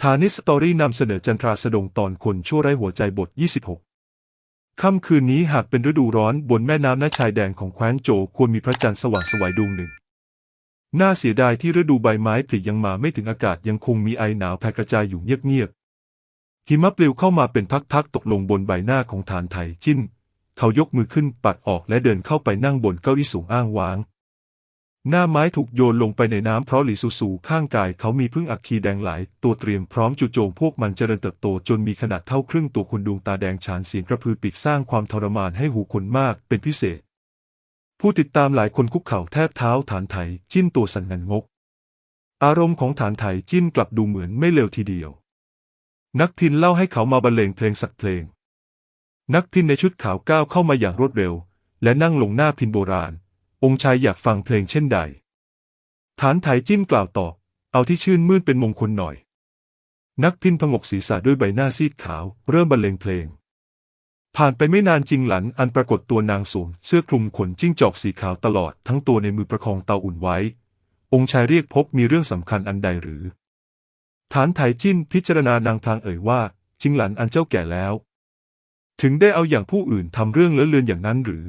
ฐานิสตอรี่นำเสนอจันทราสดงตอนคนชั่วไร้หัวใจบท 26 ค่ำคืนนี้หากเป็นฤดูร้อนบนแม่น้ำณชายแดนของแคว้นโจวควรมีพระจันทร์สว่างไสวดวงหนึ่งน่าเสียดายที่ฤดูใบไม้ผลิยังมาไม่ถึงอากาศยังคงมีไอหนาวแผ่กระจายอยู่เงียบๆหิมะปลิวเข้ามาเป็นพักๆตกลงบนใบหน้าของฐานไถจิ้นเขายกมือขึ้นปัดออกและเดินเข้าไปนั่งบนเก้าอี้สูงอ้างว้างหน้าไม้ถูกโยนลงไปในน้ำเพราะหลีซูข้างกายเขามีพึ่งอัคคีแดงหลายตัวเตรียมพร้อมจู่โจมพวกมันเจริญเติบโตจนมีขนาดเท่าครึ่งตัวคนดวงตาแดงฉานเสียงกระพือปีกสร้างความทรมานให้หูคนมากเป็นพิเศษผู้ติดตามหลายคนคุกเข่าแทบเท้าฐานไถจิ้นตัวสั่นงันงกอารมณ์ของฐานไถจิ้นกลับดูเหมือนไม่เลวทีเดียวนักพิณเล่าให้เขามาบรรเลงเพลงสักเพลงนักพิณในชุดขาวก้าวเข้ามาอย่างรวดเร็วและนั่งลงหน้าพิณโบราณองค์ชายอยากฟังเพลงเช่นใดฐานไถจิ้นกล่าวตอบเอาที่ชื่นมื่นเป็นมงคลหน่อยนักพิณผงกศีรษะด้วยใบหน้าซีดขาวเริ่มบรรเลงเพลงผ่านไปไม่นานจิงหลันอันปรากฏตัวนางสวมเสื้อคลุมขนจิ้งจอกสีขาวตลอดทั้งตัวในมือประคองเตาอุ่นไว้องค์ชายเรียกพบมีเรื่องสำคัญอันใดหรือฐานไถจิ้นพิจารณานางพลางเอ่ยว่าจิงหลันอันเจ้าแก่แล้วถึงได้เอาอย่างผู้อื่นทำเรื่องเลอะเลือนอย่างนั้นหรือ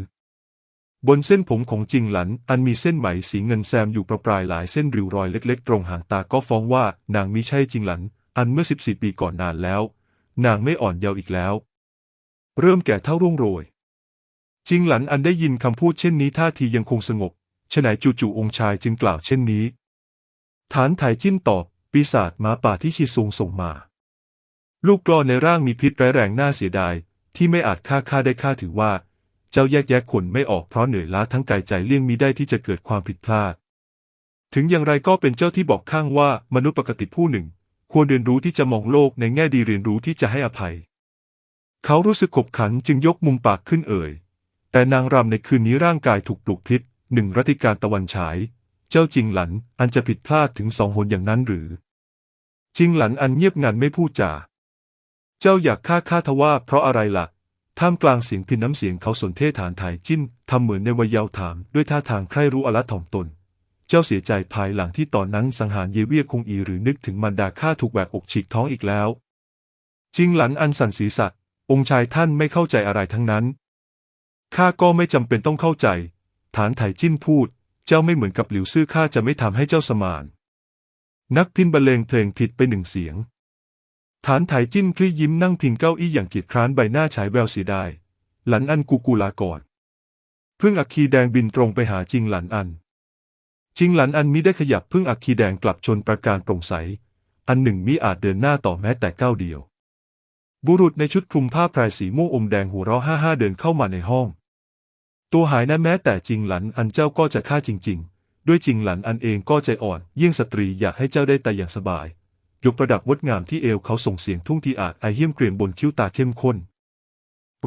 บนเส้นผมของจิงหลันอันมีเส้นไหมสีเงินแซมอยู่ประปรายหลายเส้นริ้วรอยเล็กๆตรงหางตาก็ฟ้องว่านางมิใช่จิงหลันอันเมื่อ14 ปีก่อนนานแล้วนางไม่อ่อนเยาว์อีกแล้วเริ่มแก่เท่าร่วงโรยจิงหลันอันได้ยินคำพูดเช่นนี้ท่าทียังคงสงบฉะไหนจู่ๆองค์ชายจึงกล่าวเช่นนี้ฐานไถจิ้นตอบปีศาจหมาป่าที่ชีซุงส่งมาลูกกลอนในร่างมีพิษร้ายแรงน่าเสียดายที่ไม่อาจฆ่าได้ข้าถือว่าเจ้าแยกคนไม่ออกเพราะเหนื่อยล้าทั้งกายใจเลี่ยงมิได้ที่จะเกิดความผิดพลาดถึงอย่างไรก็เป็นเจ้าที่บอกข้างว่ามนุษย์ปกติผู้หนึ่งควรเรียนรู้ที่จะมองโลกในแง่ดีเรียนรู้ที่จะให้อภัยเขารู้สึกขบขันจึงยกมุมปากขึ้นเอ่ยแต่นางรำในคืนนี้ร่างกายถูกปลุกพิษ1รัติการตะวันฉายเจ้าจิงหลันอันจะผิดพลาดถึง2 หนอย่างนั้นหรือจิงหลันอันเงียบงันไม่พูดจาเจ้าอยากฆ่าทว่าเพราะอะไรล่ะท่ามกลางเสียงพินน้ำเสียงเขาสนเทศฐานไถจิ้นทำเหมือนในวัยเยาว์ถามด้วยท่าทางใคร่รู้อละถ่อมตนเจ้าเสียใจภายหลังที่ตอนนั้นสังหารเยเวียคงอีหรือนึกถึงมารดาข้าถูกแหวกอกฉีกท้องอีกแล้วจิงหลันอันสั่นศีรษะองค์ชายท่านไม่เข้าใจอะไรทั้งนั้นข้าก็ไม่จำเป็นต้องเข้าใจฐานไถจิ้นพูดเจ้าไม่เหมือนกับหลิวซื่อข้าจะไม่ทำให้เจ้าสมานนักพิณบรรเลงเพลงผิดไป1 เสียงฐานไถจิ้นคลี่ยิ้มนั่งพิงเก้าอี้อย่างเกียจคร้านใบหน้าฉายแววเสียดายหลันอันกูลาก่อนพึ่งอัคคีแดงบินตรงไปหาจิงหลันอันจิงหลันอันมิได้ขยับพึ่งอัคคีแดงกลับชนประการโปร่งใสอันหนึ่งมิอาจเดินหน้าต่อแม้แต่ก้าวเดียวบุรุษในชุดคลุมผ้าพรายสีม่วงอมแดงหัวเราะฮ่าเดินเข้ามาในห้องตัวหายนะแม้แต่จิงหลันอันเจ้าก็จะฆ่าจริงๆด้วยจิงหลันอันเองก็ใจอ่อนเยี่ยงสตรีอยากให้เจ้าได้แต่อย่างสบายยกประดับงดงามที่เอวเขาส่งเสียงทุ่งทีอาจไอเหี้ยมเกรียมบนคิ้วตาเข้มข้น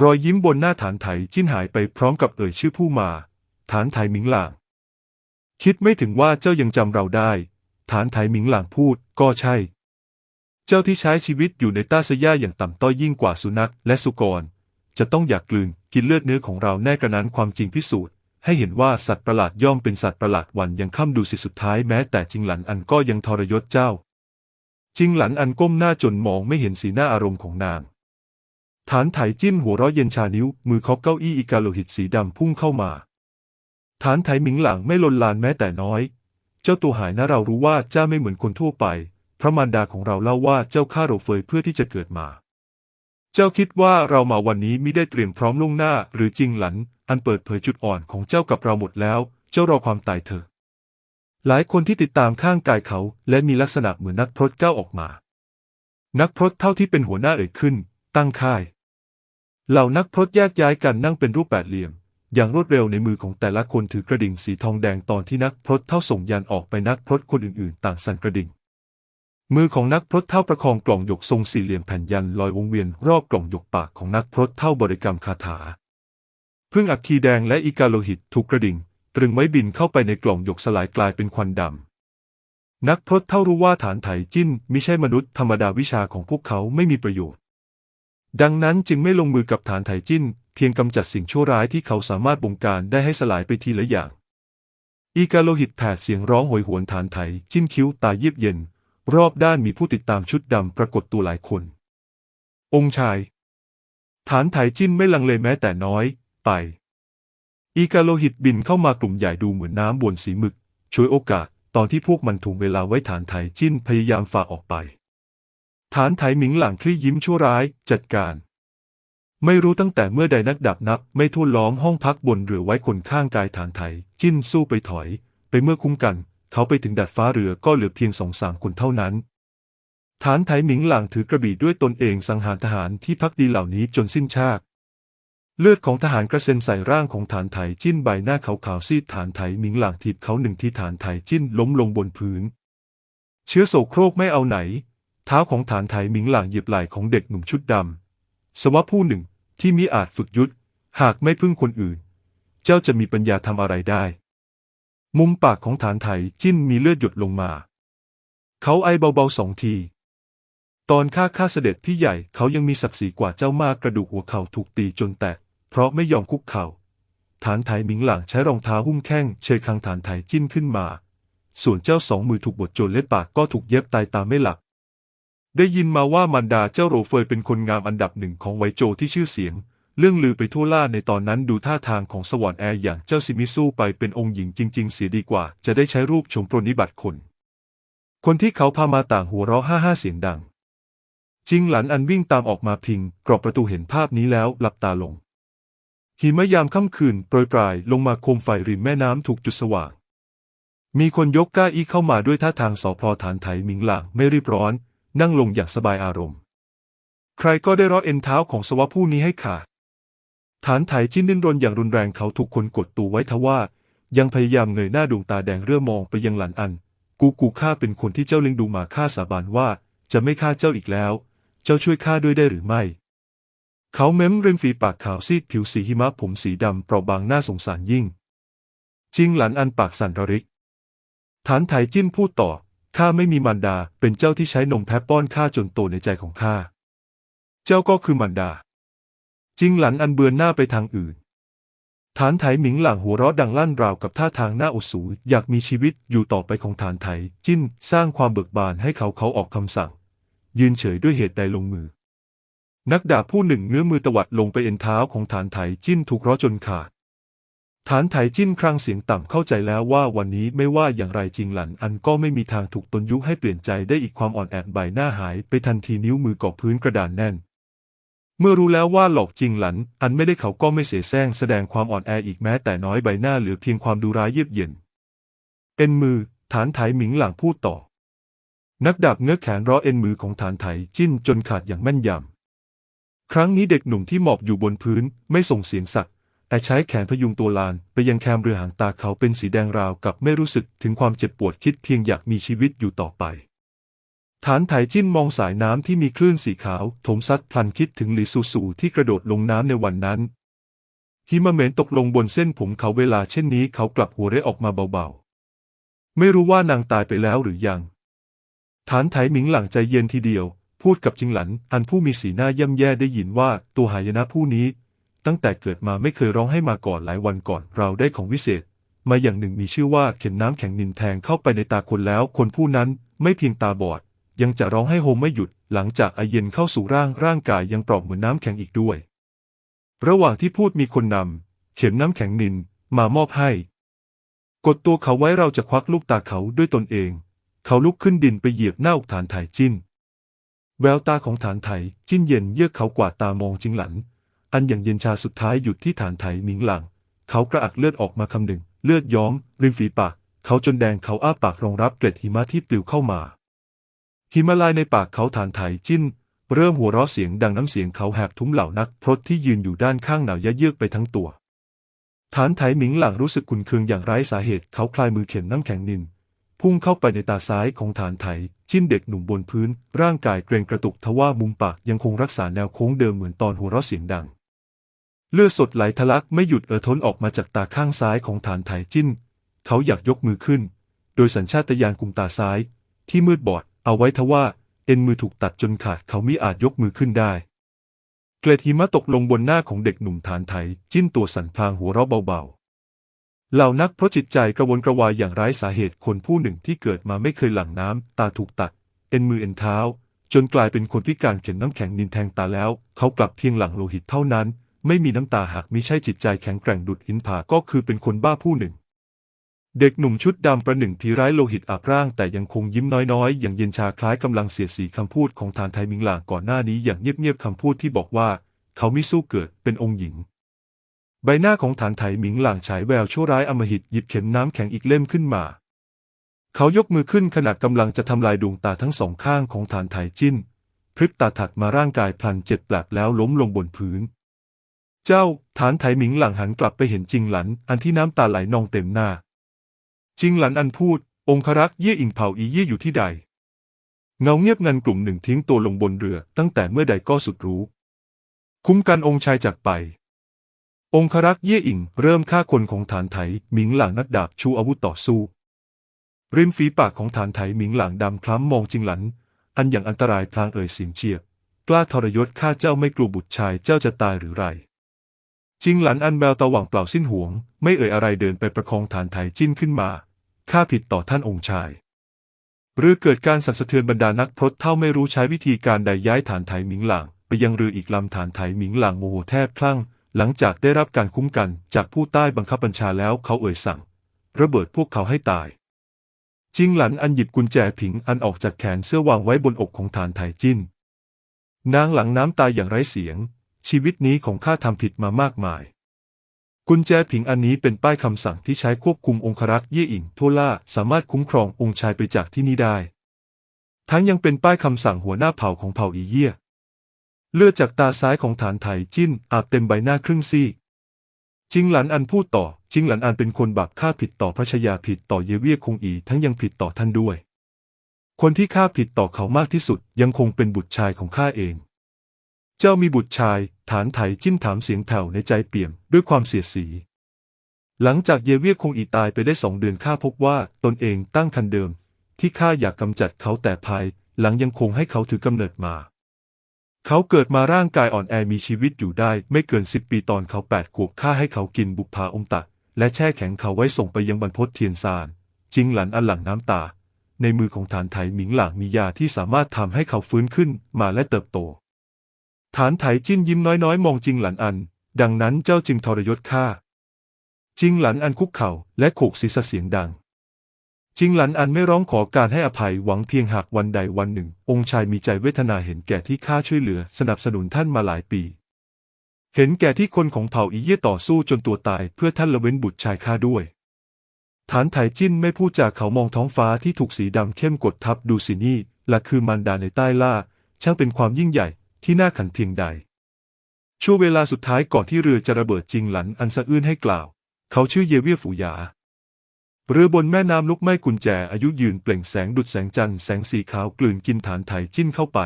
รอยยิ้มบนหน้าฐานไถจิ้นหายไปพร้อมกับเอ่ยชื่อผู้มาฐานไถหมิงหลางคิดไม่ถึงว่าเจ้ายังจำเราได้ฐานไถหมิงหลางพูดก็ใช่เจ้าที่ใช้ชีวิตอยู่ในต้าสย่าอย่างต่ำต้อยยิ่งกว่าสุนัขและสุกรจะต้องอยากกลืนกินเลือดเนื้อของเราแน่กระนั้นความจริงพิสูจน์ให้เห็นว่าสัตว์ประหลาดย่อมเป็นสัตว์ประหลาดวันยังค่ำดูสิสุดท้ายแม้แต่จิงหลันอันก็ยังทรยศเจ้าจิงหลันอันก้มหน้าจนมองไม่เห็นสีหน้าอารมณ์ของนางฐานไถจิ้นหัวเราะเย็นชานิ้วมือเคาะเก้าอี้อีกาโลหิตสีดำพุ่งเข้ามาฐานไถหมิงหลังไม่ลนลานแม้แต่น้อยเจ้าตัวหายนะเรารู้ว่าเจ้าไม่เหมือนคนทั่วไปพระมารดาของเราเล่าว่าเจ้าฆ่าเราเฟยเพื่อที่จะเกิดมาเจ้าคิดว่าเรามาวันนี้มิได้เตรียมพร้อมล่วงหน้าหรือจิงหลันอันเปิดเผยจุดอ่อนของเจ้ากับเราหมดแล้วเจ้ารอความตายเถอะหลายคนที่ติดตามข้างกายเขาและมีลักษณะเหมือนนักพรตก้าวออกมานักพรตเท่าที่เป็นหัวหน้าเอ่ยขึ้นตั้งค่ายเหล่านักพรตแยกย้ายกันนั่งเป็นรูปแปดเหลี่ยมอย่างรวดเร็วในมือของแต่ละคนถือกระดิ่งสีทองแดงตอนที่นักพรตเท่าส่งยันออกไปนักพรตคนอื่นๆต่างสั่นกระดิ่งมือของนักพรตเท่าประคองกล่องหยกทรงสี่เหลี่ยมแผ่นยันลอยวงเวียนรอบกล่องหยกปากของนักพรตเท่าบริกรรมคาถาพึ่งอัคคีแดงและอีกาโลหิตถูกกระดิ่งตรึงไว้บินเข้าไปในกล่องหยกสลายกลายเป็นควันดำนักพรตเท่ารู้ว่าฐานไถจิ้นมิใช่มนุษย์ธรรมดาวิชาของพวกเขาไม่มีประโยชน์ดังนั้นจึงไม่ลงมือกับฐานไถจิ้นเพียงกำจัดสิ่งชั่วร้ายที่เขาสามารถบงการได้ให้สลายไปทีละอย่างอีกาโลหิตแผดเสียงร้องโหยหวนฐานไถจิ้นคิ้วตาเยือกเย็น รอบด้านมีผู้ติดตามชุดดำปรากฏตัวหลายคนองค์ชายฐานไถจิ้นไม่ลังเลแม้แต่น้อยไปอีกาโลหิตบินเข้ามากลุ่มใหญ่ดูเหมือนน้ำบนสีหมึกช่วยโอกาสตอนที่พวกมันถ่วงเวลาไว้ฐานไถจิ้นพยายามฝ่าออกไปฐานไถหมิงหลังคลี่ยิ้มชั่วร้ายจัดการไม่รู้ตั้งแต่เมื่อใดนักดาบนับไม่ทั่วล้อมห้องพักบนเรือไว้คนข้างกายฐานไถจิ้นสู้ไปถอยไปเมื่อคุ้มกันเขาไปถึงดาดฟ้าเรือก็เหลือเพียง2-3 คนเท่านั้นฐานไถหมิงหลังถือกระบี่ด้วยตนเองสังหารทหารที่พักดีเหล่านี้จนสิ้นชากเลือดของทหารกระเซ็นใส่ร่างของฐานไถจิ้นใบหน้าขาวๆซีดฐานไถหมิงหลังถีบเขาหนึ่งทีฐานไถจิ้นล้มลงบนพื้นเชื้อโศกโครกไม่เอาไหนเท้าของฐานไถหมิงหลังเหยียบไหล่ของเด็กหนุ่มชุดดำสวะผู้หนึ่งที่มิอาจฝึกยุทธหากไม่พึ่งคนอื่นเจ้าจะมีปัญญาทำอะไรได้มุมปากของฐานไถจิ้นมีเลือดหยดลงมาเขาไอเบาๆ2 ทีตอนข้าเสด็จพี่ใหญ่เขายังมีศักดิ์ศรีกว่าเจ้ามากกระดูกหัวเข่าถูกตีจนแตกเพราะไม่ยอมคุกเข่าฐานไถหมิงหลังใช้รองเท้าหุ้มแข้งเชยคางฐานไถจิ้นขึ้นมาส่วนเจ้า2 มือถูกบดจนเล็บปากก็ถูกเย็บตายตามไม่หลับได้ยินมาว่ามารดาเจ้าโรเฟยเป็นคนงามอันดับหนึ่งของไวโจที่ชื่อเสียงเรื่องลือไปทั่วล่าในตอนนั้นดูท่าทางของสวรรค์แอร์อย่างเจ้าซิมิสู้ไปเป็นองค์หญิงจริงๆเสียดีกว่าจะได้ใช้รูปชมปรนนิบัติคนที่เขาพามาต่างหัวเราะฮ่าเสียงดังจิงหลันอันวิ่งตามออกมาพิงกรอบประตูเห็นภาพนี้แล้วหลับตาลงหิมะยามค่ำคืนโปรยปลายลงมาโคมไฟริมแม่น้ำถูกจุดสว่างมีคนยกเก้าอี้เข้ามาด้วยท่าทางสอพลอฐานไถหมิงหลังไม่รีบร้อนนั่งลงอย่างสบายอารมณ์ใครก็ได้ร้อเอ็นเท้าของสวะผู้นี้ให้ขาดฐานไถจิ้นดิ้นรนอย่างรุนแรงเขาถูกคนกดตัวไว้ทว่ายังพยายามเงยหน้าดวงตาแดงเรื่อมองไปยังหลันอันกูข้าเป็นคนที่เจ้าเลี้ยงดูมาข้าสาบานว่าจะไม่ฆ่าเจ้าอีกแล้วเจ้าช่วยข้าด้วยได้หรือไม่เขาเม้มริมฝีปากขาวซีดผิวสีหิมะผมสีดำเปราะบางน่าสงสารยิ่งจิงหลันอันปากสั่นระริกฐานไถจิ้นพูดต่อข้าไม่มีมารดาเป็นเจ้าที่ใช้นมแพะป้อนข้าจนโตในใจของข้าเจ้าก็คือมารดาจิงหลันอันเบือนหน้าไปทางอื่นฐานไถหมิงหลังหัวเราะดังลั่นราวกับท่าทางหน้าอดสูอยากมีชีวิตอยู่ต่อไปของฐานไถจิ้นสร้างความเบิกบานให้เขาออกคำสั่งยืนเฉยด้วยเหตุใดลงมือนักดาบผู้หนึ่งเงื้อมือตวัดลงไปเอ็นเท้าของฐานไถจิ้นถูกเราะจนขาดฐานไถจิ้นครางเสียงต่ำเข้าใจแล้วว่าวันนี้ไม่ว่าอย่างไรจิงหลันอันก็ไม่มีทางถูกตนยุให้เปลี่ยนใจได้อีกความอ่อนแอใบหน้าหายไปทันทีนิ้วมือเกาะพื้นกระดานแน่นเมื่อรู้แล้วว่าหลอกจิงหลันอันไม่ได้เขาก็ไม่เสแสร้งแสดงความอ่อนแออีกแม้แต่น้อยใบหน้าเหลือเพียงความดุร้ายเยือกเย็นเอ็นมือฐานไถหมิงหลังพูดต่อนักดาบเงื้อแขนร้อเอ็นมือของฐานไถจิ้นจนขาดอย่างแม่นยำครั้งนี้เด็กหนุ่มที่หมอบอยู่บนพื้นไม่ส่งเสียงสักแต่ใช้แขนพยุงตัวลานไปยังแคมเรือหางตาเขาเป็นสีแดงราวกับไม่รู้สึกถึงความเจ็บปวดคิดเพียงอยากมีชีวิตอยู่ต่อไปฐานไถจิ้นมองสายน้ำที่มีคลื่นสีขาวถมซัดพลันคิดถึงหลี่ซูซูที่กระโดดลงน้ำในวันนั้นหิมะเหม็นตกลงบนเส้นผมเขาเวลาเช่นนี้เขากลับหัวเราะออกมาเบาๆไม่รู้ว่านางตายไปแล้วหรือยังฐานไถหมิงหลังใจเย็นทีเดียวพูดกับจิงหลันอันผู้มีสีหน้าย่ำแย่ได้ยินว่าตัวหายนะผู้นี้ตั้งแต่เกิดมาไม่เคยร้องให้มาก่อนหลายวันก่อนเราได้ของวิเศษมาอย่างหนึ่งมีชื่อว่าเข็มน้ำแข็งนินแทงเข้าไปในตาคนแล้วคนผู้นั้นไม่เพียงตาบอดยังจะร้องให้โฮมไม่หยุดหลังจากไอเย็นเข้าสู่ร่างกายยังเปราะเหมือนน้ำแข็งอีกด้วยระหว่างที่พูดมีคนนำเข็มน้ำแข็งนินมามอบให้กดตัวเขาไว้เราจะควักลูกตาเขาด้วยตนเองเขาลุกขึ้นดินไปเหยียบหน้าอกฐานไถจิ้นแววตาของฐานไถจิ้นเย็นเยือกเขากวาดตามองจิงหลันอันอย่างเย็นชาสุดท้ายหยุดที่ฐานไถหมิงหลังเขากระอักเลือดออกมาคำหนึ่งเลือดย้อมริมฝีปากเขาจนแดงเขาอ้าปากรองรับเกล็ดหิมะที่ปลิวเข้ามาหิมะลายในปากเขาฐานไถจิ้นเริ่มหัวเราะเสียงดังน้ำเสียงเขาแหบทุ้มเหล่านักพรตที่ยืนอยู่ด้านข้างหนาวยะเยือกไปทั้งตัวฐานไถหมิงหลังรู้สึกขุ่นเคืองอย่างไร้สาเหตุเขาคลายมือเข็นน้ำแข็งนินพุ่งเข้าไปในตาซ้ายของฐานไถจิ้นเด็กหนุ่มบนพื้นร่างกายเกร็งกระตุกทว่ามุมปากยังคงรักษาแนวโค้งเดิมเหมือนตอนหัวเราะเสียงดังเลือดสดไหลทะลักไม่หยุดท้นออกมาจากตาข้างซ้ายของฐานไถจิ้นเขาอยากยกมือขึ้นโดยสัญชาตญาณกุมตาซ้ายที่มืดบอดเอาไว้ทว่าเอ็นมือถูกตัดจนขาดเขามิอาจยกมือขึ้นได้เกล็ดหิมะตกลงบนหน้าของเด็กหนุ่มฐานไถจิ้นตัวสั่นพลางหัวเราะเบาๆเหล่านักเพราะจิตใจกระวนกระวายอย่างไร้สาเหตุคนผู้หนึ่งที่เกิดมาไม่เคยหลั่งน้ำตาถูกตัด อ็นมือเอ็นเท้าจนกลายเป็นคนพิการเข็นน้ำแข็งนินแทงตาแล้วเขากลับเพียงหลั่งโลหิตเท่านั้นไม่มีน้ำตาหากมิใช่จิตใจแข็งแกร่งดุจหินผาก็คือเป็นคนบ้าผู้หนึ่งเด็กหนุ่มชุดดำประหนึ่งผีร้ายโลหิตอาบร่างแต่ยังคงยิ้มน้อยๆอย่างเย็นชาคล้ายกำลังเสียดสีคำพูดของฐานไทมิงหลางก่อนหน้านี้อย่างเงียบๆคำพูดที่บอกว่าเขามิสู้เกิดเป็นองค์หญิงใบหน้าของฐานไถหมิงหลางฉายแววชั่วร้ายอำมหิตหยิบเข็มน้ำแข็งอีกเล่มขึ้นมาเขายกมือขึ้นขณะกำลังจะทำลายดวงตาทั้งสองข้างของฐานไถจิ้นพริบตาถัดมาร่างกายพลันเจ็บแปลบแล้วล้มลงบนพื้นเจ้าฐานไถหมิงหลังหันกลับไปเห็นจิงหลันอันที่น้ำตาไหลนองเต็มหน้าจิงหลันอันพูดองครักษ์เย่อิงเผาอีเย่อยู่ที่ใดเงาเงียบงันกลุ่มหนึ่งทิ้งตัวลงบนเรือตั้งแต่เมื่อใดก็สุดรู้คุ้มกันองค์ชายจากไปองครักษ์เย่อิงเริ่มฆ่าคนของฐานไถหมิงหลังนักดาบชูอาวุธต่อสู้ริมฝีปากของฐานไถหมิงหลังดำคล้ำมองจิงหลันอันอย่างอันตรายพลางเอ่ยเสียงเฉียบกล้าทรยศข้าเจ้าไม่กลัวบุตรชายเจ้าจะตายหรือไรจิงหลันอันแววตาหว่างเปล่าสิ้นห่วงไม่เอ่ยอะไรเดินไปประคองฐานไถจิ้นขึ้นมาข้าผิดต่อท่านองค์ชายหรือเกิดการสั่นสะเทือนบรรดานักพรตเท่าไม่รู้ใช้วิธีการใดย้ายฐานไถหมิงหลังไปยังเรืออีกลำฐานไถหมิงหลังโมโหแทบคลั่งหลังจากได้รับการคุ้มกันจากผู้ใต้บังคับบัญชาแล้วเขาเอ่ยสั่งระเบิดพวกเขาให้ตายจิงหลันอันหยิบกุญแจผิงอันออกจากแขนเสื้อวางไว้บนอกของฐานไถจิ้นนางหลังน้ำตายอย่างไร้เสียงชีวิตนี้ของข้าทำผิดมามากมายกุญแจผิงอันนี้เป็นป้ายคำสั่งที่ใช้ควบคุมองครักษ์เย่อิงทั่วล่าสามารถคุ้มครององค์ชายไปจากที่นี่ได้ทั้งยังเป็นป้ายคำสั่งหัวหน้าเผ่าของเผ่าอีเย่เลือดจากตาซ้ายของฐานไถจิ้นอาบเต็มใบหน้าครึ่งซีกจิงหลันอันพูดต่อจิงหลันอันเป็นคนบาปข้าผิดต่อพระชายาผิดต่อเยเวียคงอีทั้งยังผิดต่อท่านด้วยคนที่ข้าผิดต่อเขามากที่สุดยังคงเป็นบุตรชายของข้าเองเจ้ามีบุตรชายฐานไถจิ้นถามเสียงแผ่วในใจเปี่ยมด้วยความเสียดสีหลังจากเยเวียคงอีตายไปได้2 เดือนข้าพบว่าตนเองตั้งครรภ์เดิมที่ข้าอยากกำจัดเขาแต่ภายหลังยังคงให้เขาถือกำเนิดมาเขาเกิดมาร่างกายอ่อนแอมีชีวิตอยู่ได้ไม่เกิน10 ปีตอนเขา8 ขวบข้าให้เขากินบุปผาอมตะและแช่แข็งเขาไว้ส่งไปยังบรรพตเทียนซานจิงหลันอันหลั่งน้ำตาในมือของฐานไถหมิงหลางมียาที่สามารถทำให้เขาฟื้นขึ้นมาและเติบโตฐานไถจิ้นยิ้มน้อยๆมองจิงหลันอันดังนั้นเจ้าจึงทรยศข้าจิงหลันอันคุกเข่าและโขกศีรษะเสียงดังจิงหลันอันไม่ร้องขอการให้อภัยหวังเพียงหากวันใดวันหนึ่งองค์ชายมีใจเวทนาเห็นแก่ที่ข้าช่วยเหลือสนับสนุนท่านมาหลายปีเห็นแก่ที่คนของเผ่าอีเย่ต่อสู้จนตัวตายเพื่อท่านละเว้นบุตรชายข้าด้วยฐานไถจิ้นไม่พูดจาเขามองท้องฟ้าที่ถูกสีดำเข้มกดทับดูสินี่ละคือมารดาในใต้ล่าช่างเป็นความยิ่งใหญ่ที่น่าขันเพียงใดช่วงเวลาสุดท้ายก่อนที่เรือจะระเบิดจิงหลันอันสะอื้นให้กล่าวเขาชื่อเยเวียฝูหยาเรือบนแม่น้ำลุกไหม้กุญแจอายุยืนเปล่งแสงดุจแสงจันทร์แสงสีขาวกลืนกินฐานไถจิ้นเข้าไป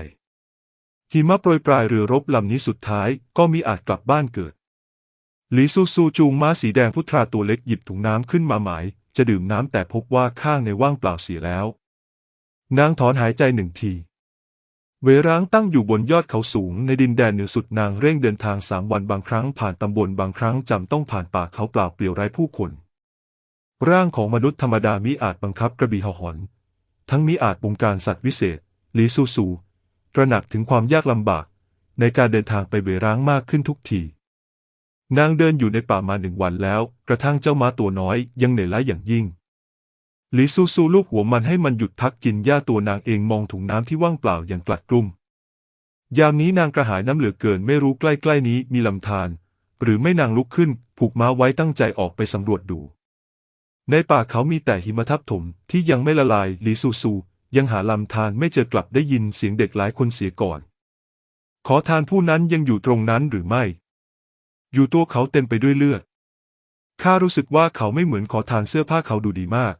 หิมะโปรยปลายเรือรบลำนี้สุดท้ายก็มีอาจกลับบ้านเกิดหลีซูซูจูงม้าสีแดงพุทราตัวเล็กหยิบถุงน้ำขึ้นมาหมายจะดื่มน้ำแต่พบว่าข้างในว่างเปล่าเสียแล้วนางถอนหายใจ1 ทีเวร้างตั้งอยู่บนยอดเขาสูงในดินแดนเหนือสุดนางเร่งเดินทาง3 วันบางครั้งผ่านตำบลบางครั้งจำต้องผ่านป่าเขาเปล่าเปลี่ยวไร้ผู้คนร่างของมนุษย์ธรรมดามิอาจบังคับกระบี่ห่อหอนทั้งมิอาจบงการสัตว์วิเศษหลีซูซูตระหนักถึงความยากลำบากในการเดินทางไปเวร้างมากขึ้นทุกทีนางเดินอยู่ในป่ามา1 วันแล้วกระทั่งเจ้าม้าตัวน้อยยังเหนื่อยล้าอย่างยิ่งหลีซูซูลูกหัวมันให้มันหยุดพักกินหญ้าตัวนางเองมองถุงน้ำที่ว่างเปล่าอย่างกลัดกลุ้มยามนี้นางกระหายน้ำเหลือเกินไม่รู้ใกล้ๆนี้มีลำธารหรือไม่นางลุกขึ้นผูกม้าไว้ตั้งใจออกไปสำรวจดูในป่าเขามีแต่หิมะทับถมที่ยังไม่ละลายหลีซูซูยังหาลำธารไม่เจอกลับได้ยินเสียงเด็กหลายคนเสียก่อนขอทานผู้นั้นยังอยู่ตรงนั้นหรือไม่อยู่ตัวเขาเต็มไปด้วยเลือดข้ารู้สึกว่าเขาไม่เหมือนขอทานเสื้อผ้าเขาดูดีมาก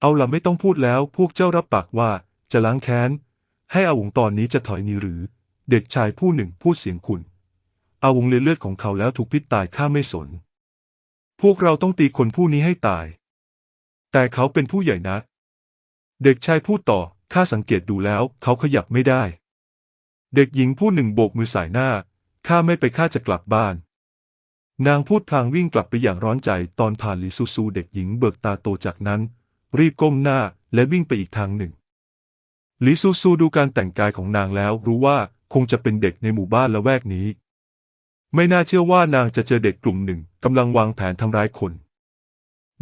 เอาล่ะไม่ต้องพูดแล้วพวกเจ้ารับปากว่าจะล้างแค้นให้อาวงตอนนี้จะถอยหนีหรือเด็กชายผู้หนึ่งพูดเสียงขุ่นอาวงเลือดของเขาแล้วถูกพิษตายข้าไม่สนพวกเราต้องตีคนผู้นี้ให้ตายแต่เขาเป็นผู้ใหญ่นะเด็กชายพูดต่อข้าสังเกตดูแล้วเขาขยับไม่ได้เด็กหญิงผู้หนึ่งโบกมือสายหน้าข้าไม่ไปข้าจะกลับบ้านนางพูดพลางวิ่งกลับไปอย่างร้อนใจตอนผ่านหลีซูซูเด็กหญิงเบิกตาโตจากนั้นรีบก้มหน้าและวิ่งไปอีกทางหนึ่ง หลีซูซูดูการแต่งกายของนางแล้วรู้ว่าคงจะเป็นเด็กในหมู่บ้านละแวกนี้ ไม่น่าเชื่อว่านางจะเจอเด็กกลุ่มหนึ่งกำลังวางแผนทำร้ายคน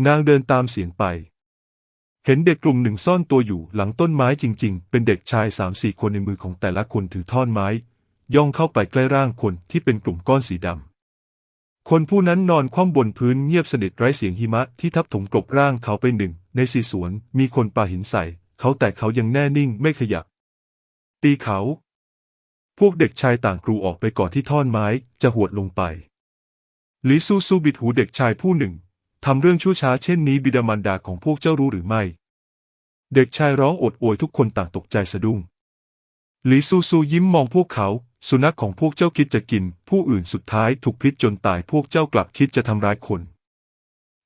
นางเดินตามเสียงไป เห็นเด็กกลุ่มหนึ่งซ่อนตัวอยู่หลังต้นไม้จริงๆ เป็นเด็กชาย3-4 คนในมือของแต่ละคนถือท่อนไม้ ย่องเข้าไปใกล้ร่างคนที่เป็นกลุ่มก้อนสีดำ คนผู้นั้นนอนคว่ำบนพื้นเงียบสนิทไร้เสียงหิมะที่ทับถมกลบร่างเขาไป1 ใน 4 สวนมีคนปาหินใส่เขาแต่เขายังแน่นิ่งไม่ขยับ ตีเขา พวกเด็กชายต่างกรูออกไปก่อนที่ท่อนไม้จะหวดลงไปหลีซูซูบิดหูเด็กชายผู้หนึ่งทำเรื่องชั่วช้าเช่นนี้บิดามารดาของพวกเจ้ารู้หรือไม่ เด็กชายร้องโอดโอยทุกคนต่างตกใจสะดุ้งหลีซูซูยิ้มมองพวกเขาสุนัขของพวกเจ้าคิดจะกินผู้อื่นสุดท้ายถูกพิษจนตายพวกเจ้ากลับคิดจะทำร้ายคน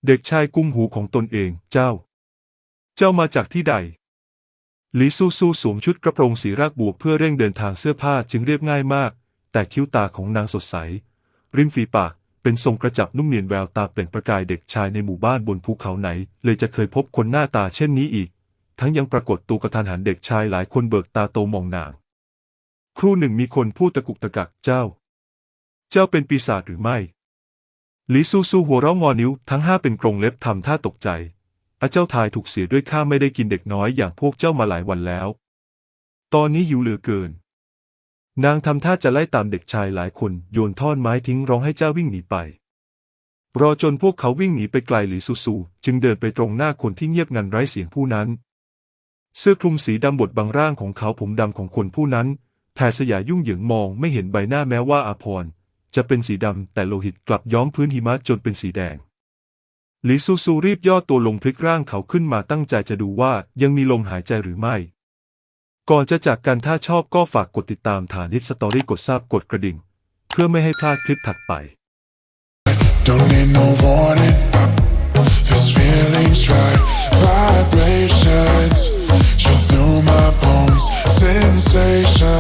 เด็กชายกุมหูของตนเองเจ้ามาจากที่ใดหลีซูซูสวมชุดกระโปรงสีรากบัวเพื่อเร่งเดินทางเสื้อผ้าจึงเรียบง่ายมากแต่คิ้วตาของนางสดใสริมฝีปากเป็นทรงกระจับนุ่มเนียนแววตาเปล่งประกายเด็กชายในหมู่บ้านบนภูเขาไหนเลยจะเคยพบคนหน้าตาเช่นนี้อีกทั้งยังปรากฏตัวกระทันหันเด็กชายหลายคนเบิกตาโตมองนางครู่หนึ่งมีคนพูดตะกุกตะกักเจ้าเป็นปีศาจหรือไม่หลีซูซูหัวเราะงอนิ้วทั้ง5เป็นกรงเล็บทำท่าตกใจเจ้าทายถูกเสียด้วยข้าไม่ได้กินเด็กน้อยอย่างพวกเจ้ามาหลายวันแล้วตอนนี้หิวเหลือเกินนางทำท่าจะไล่ตามเด็กชายหลายคนโยนท่อนไม้ทิ้งร้องให้เจ้าวิ่งหนีไปรอจนพวกเขาวิ่งหนีไปไกลหลีซูซูจึงเดินไปตรงหน้าคนที่เงียบงันไร้เสียงผู้นั้นเสื้อคลุมสีดำบดบังร่างของเขาผมดำของคนผู้นั้นแผ่สยายยุ่งเหยิงมองไม่เห็นใบหน้าแม้ว่าอาภรณ์จะเป็นสีดำแต่โลหิตกลับย้อมพื้นหิมะจนเป็นสีแดงหลีซูซูรีบย่อตัวลงพลิกร่างเขาขึ้นมาตั้งใจจะดูว่ายังมีลมหายใจหรือไม่ก่อนจะจากกันถ้าชอบก็ฝากกดติดตามฐานฮิตสตอรี่กดซับกดกระดิ่งเพื่อไม่ให้พลาดคลิปถัดไป Don't need no warning. These feelings right, vibrations chill through my bones. Sensation.